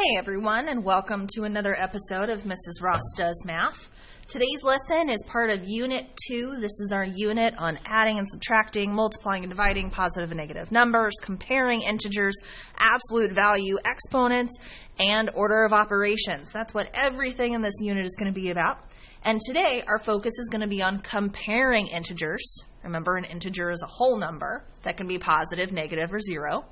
Hey everyone, and welcome to another episode of Mrs. Ross Does Math. Today's lesson is part of Unit 2. This is our unit on adding and subtracting, multiplying and dividing positive and negative numbers, comparing integers, absolute value, exponents, and order of operations. That's what everything in this unit is going to be about. And today, our focus is going to be on comparing integers. Remember, an integer is a whole number that can be positive, negative, or zero.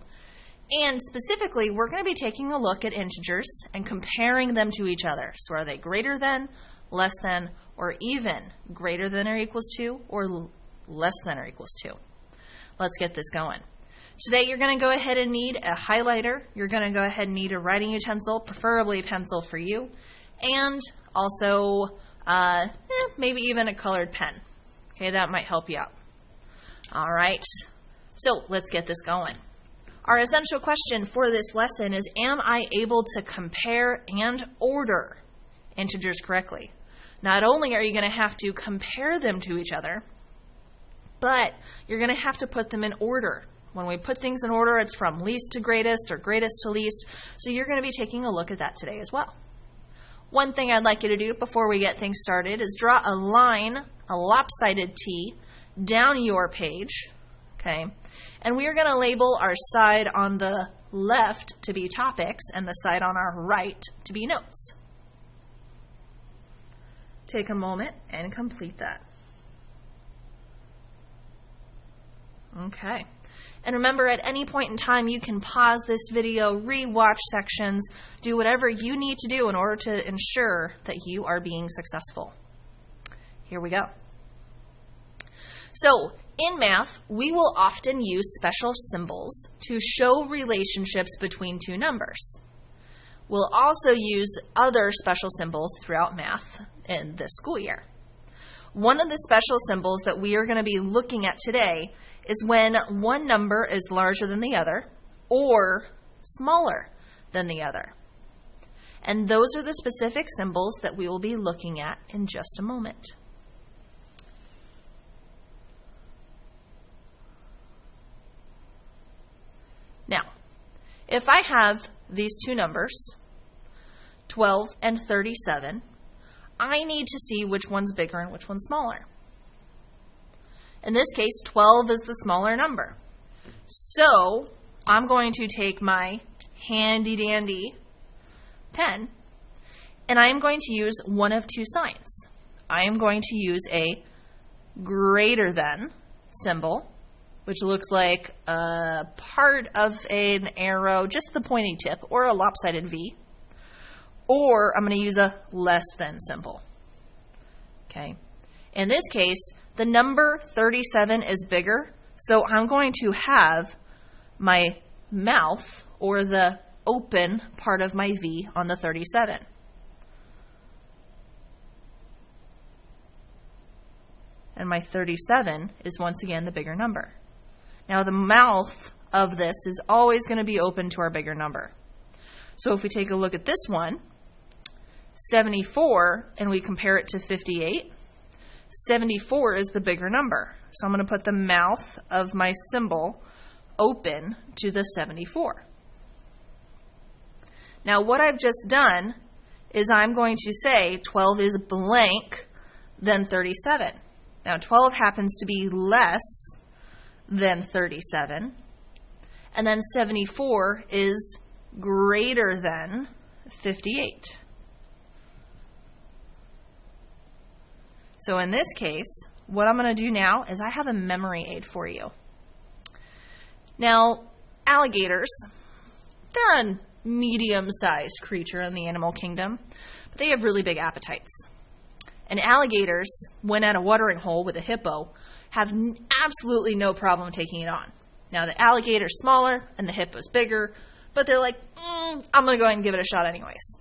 And specifically, we're going to be taking a look at integers and comparing them to each other. So are they greater than, less than, or even greater than or equals to, or less than or equals to? Let's get this going. Today, you're going to go ahead and need a highlighter. You're going to go ahead and need a writing utensil, preferably a pencil for you, and also maybe even a colored pen. Okay, that might help you out. All right, so let's get this going. Our essential question for this lesson is, am I able to compare and order integers correctly? Not only are you going to have to compare them to each other, but you're going to have to put them in order. When we put things in order, it's from least to greatest or greatest to least, so you're going to be taking a look at that today as well. One thing I'd like you to do before we get things started is draw a line, a lopsided T, down your page, okay? And we are going to label our side on the left to be topics and the side on our right to be notes. Take a moment and complete that. Okay. And remember, at any point in time, you can pause this video, re-watch sections, do whatever you need to do in order to ensure that you are being successful. Here we go. So, in math, we will often use special symbols to show relationships between two numbers. We'll also use other special symbols throughout math in this school year. One of the special symbols that we are going to be looking at today is when one number is larger than the other or smaller than the other. And those are the specific symbols that we will be looking at in just a moment. Now, if I have these two numbers, 12 and 37, I need to see which one's bigger and which one's smaller. In this case, 12 is the smaller number. So, I'm going to take my handy-dandy pen, and I am going to use one of two signs. I am going to use a greater than symbol, which looks like a part of an arrow, just the pointy tip, or a lopsided V. Or I'm going to use a less than symbol. Okay. In this case, the number 37 is bigger, so I'm going to have my mouth, or the open part of my V, on the 37. And my 37 is once again the bigger number. Now, the mouth of this is always going to be open to our bigger number. So if we take a look at this one, 74, and we compare it to 58, 74 is the bigger number. So I'm going to put the mouth of my symbol open to the 74. Now, what I've just done is I'm going to say 12 is blank than 37. Now, 12 happens to be less than 37, and then 74 is greater than 58. So in this case, what I'm going to do now is I have a memory aid for you. Now, alligators, they're a medium-sized creature in the animal kingdom, but they have really big appetites. And alligators, when at a watering hole with a hippo, have absolutely no problem taking it on. Now, the alligator's smaller and the hippo's bigger, but they're like, I'm going to go ahead and give it a shot anyways.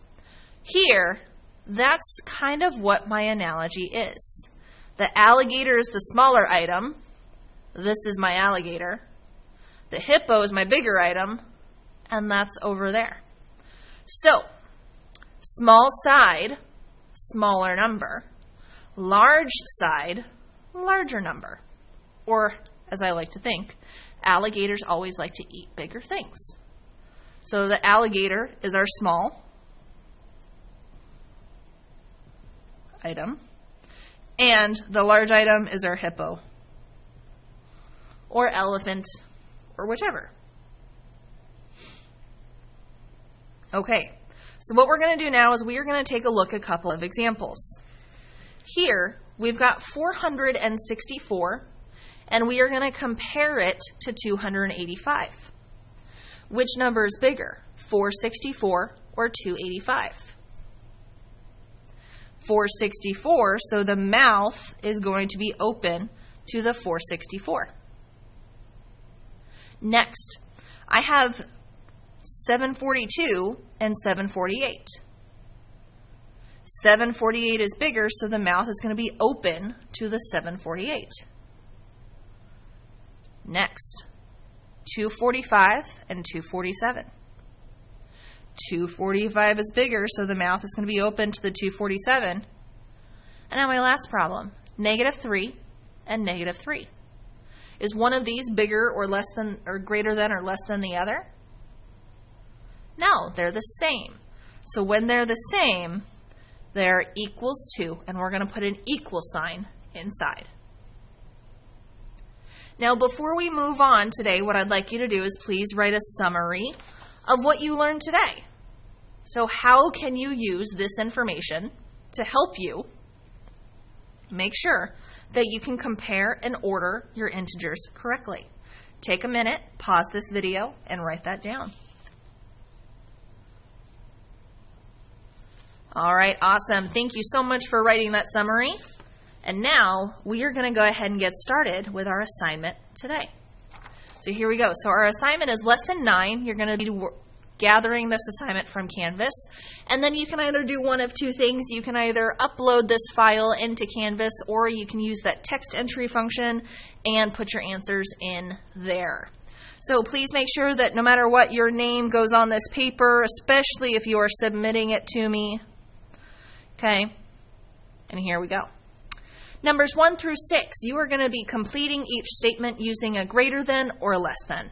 Here, that's kind of what my analogy is. The alligator is the smaller item. This is my alligator. The hippo is my bigger item, and that's over there. So, small side, smaller number. Large side, larger number. Or, as I like to think, alligators always like to eat bigger things. So the alligator is our small item, and the large item is our hippo or elephant or whichever. Okay, so what we're going to do now is we are going to take a look at a couple of examples. Here, we've got 464, and we are going to compare it to 285. Which number is bigger, 464 or 285? 464, so the mouth is going to be open to the 464. Next, I have 742 and 748. 748 is bigger, so the mouth is going to be open to the 748. Next, 245 and 247. 245 is bigger, so the mouth is going to be open to the 247. And now my last problem, -3 and -3. Is one of these bigger or less than or greater than or less than the other? No, they're the same. So when they're the same, they're equals to, and we're going to put an equal sign inside. Now, before we move on today, what I'd like you to do is please write a summary of what you learned today. So how can you use this information to help you make sure that you can compare and order your integers correctly? Take a minute, pause this video, and write that down. All right, awesome. Thank you so much for writing that summary. And now we are going to go ahead and get started with our assignment today. So here we go. So our assignment is lesson 9. You're going to be gathering this assignment from Canvas. And then you can either do one of two things. You can either upload this file into Canvas, or you can use that text entry function and put your answers in there. So please make sure that no matter what, your name goes on this paper, especially if you are submitting it to me. Okay, and here we go. Numbers 1 through 6, you are going to be completing each statement using a greater than or less than.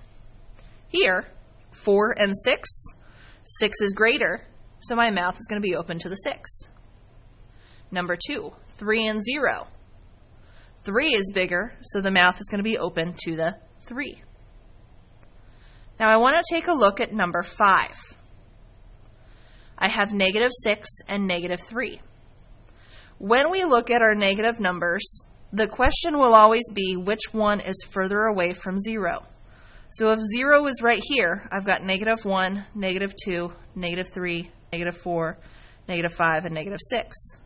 Here, 4 and 6, 6 is greater, so my mouth is going to be open to the 6. Number 2, 3 and 0. 3 is bigger, so the mouth is going to be open to the 3. Now I want to take a look at number 5. I have -6 and -3. When we look at our negative numbers, the question will always be which one is further away from 0. So if 0 is right here, I've got -1, -2, -3, -4, -5, and -6.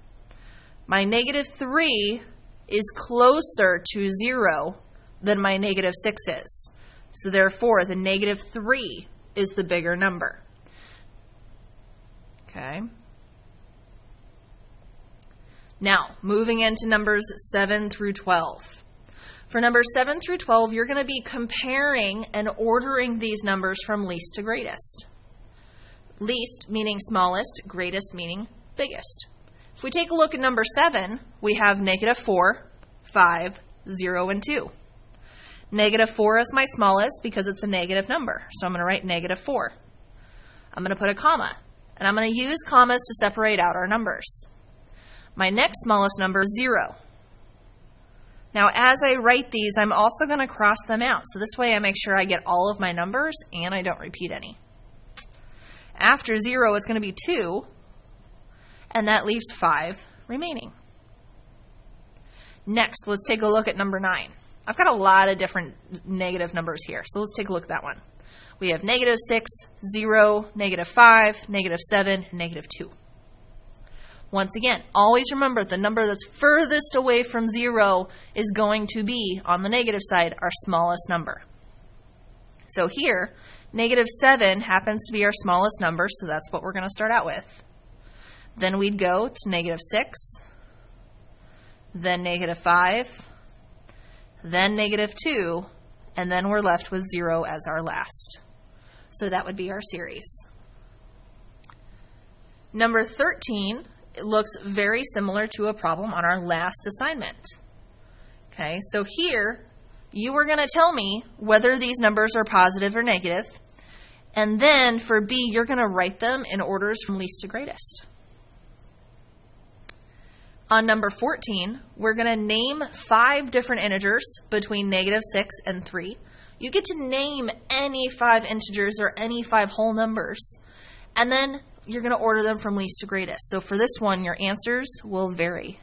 My -3 is closer to 0 than my -6 is. So therefore, the -3 is the bigger number. Okay. Now, moving into numbers 7 through 12. For numbers 7 through 12, you're going to be comparing and ordering these numbers from least to greatest. Least meaning smallest, greatest meaning biggest. If we take a look at number 7, we have -4, 5, 0, and 2. -4 is my smallest because it's a negative number, so I'm going to write -4. I'm going to put a comma, and I'm going to use commas to separate out our numbers. My next smallest number is 0. Now, as I write these, I'm also going to cross them out, so this way I make sure I get all of my numbers and I don't repeat any. After 0, it's going to be 2, and that leaves 5 remaining. Next, let's take a look at number 9. I've got a lot of different negative numbers here, so let's take a look at that one. We have -6, 0, -5, -7, and -2. Once again, always remember the number that's furthest away from 0 is going to be, on the negative side, our smallest number. So here, -7 happens to be our smallest number, so that's what we're going to start out with. Then we'd go to -6, then -5, then -2, and then we're left with 0 as our last. So that would be our series. Number 13, it looks very similar to a problem on our last assignment. Okay, so here you are going to tell me whether these numbers are positive or negative, And then for B, you're going to write them in orders from least to greatest. On number 14, we're going to name 5 different integers between -6 and 3. You get to name any 5 integers or any 5 whole numbers. And then you're going to order them from least to greatest. So for this one, your answers will vary.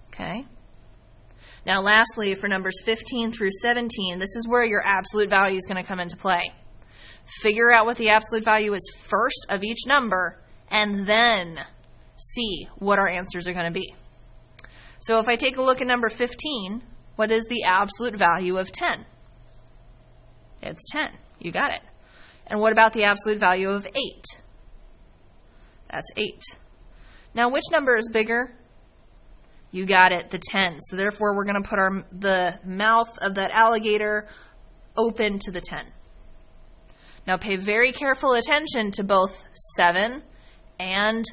Okay. Now lastly, for numbers 15 through 17, this is where your absolute value is going to come into play. Figure out what the absolute value is first of each number, and then see what our answers are going to be. So if I take a look at number 15, what is the absolute value of 10? It's 10. You got it. And what about the absolute value of 8? That's 8. Now which number is bigger? You got it, the 10. So therefore we're going to put the mouth of that alligator open to the 10. Now pay very careful attention to both 16 and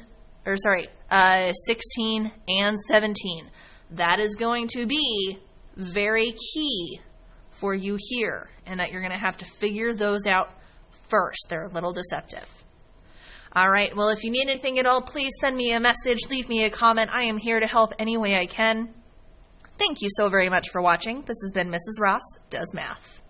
17. That is going to be very key for you here, and that you're going to have to figure those out first. They're a little deceptive. All right, well, if you need anything at all, please send me a message, leave me a comment. I am here to help any way I can. Thank you so very much for watching. This has been Mrs. Ross Does Math.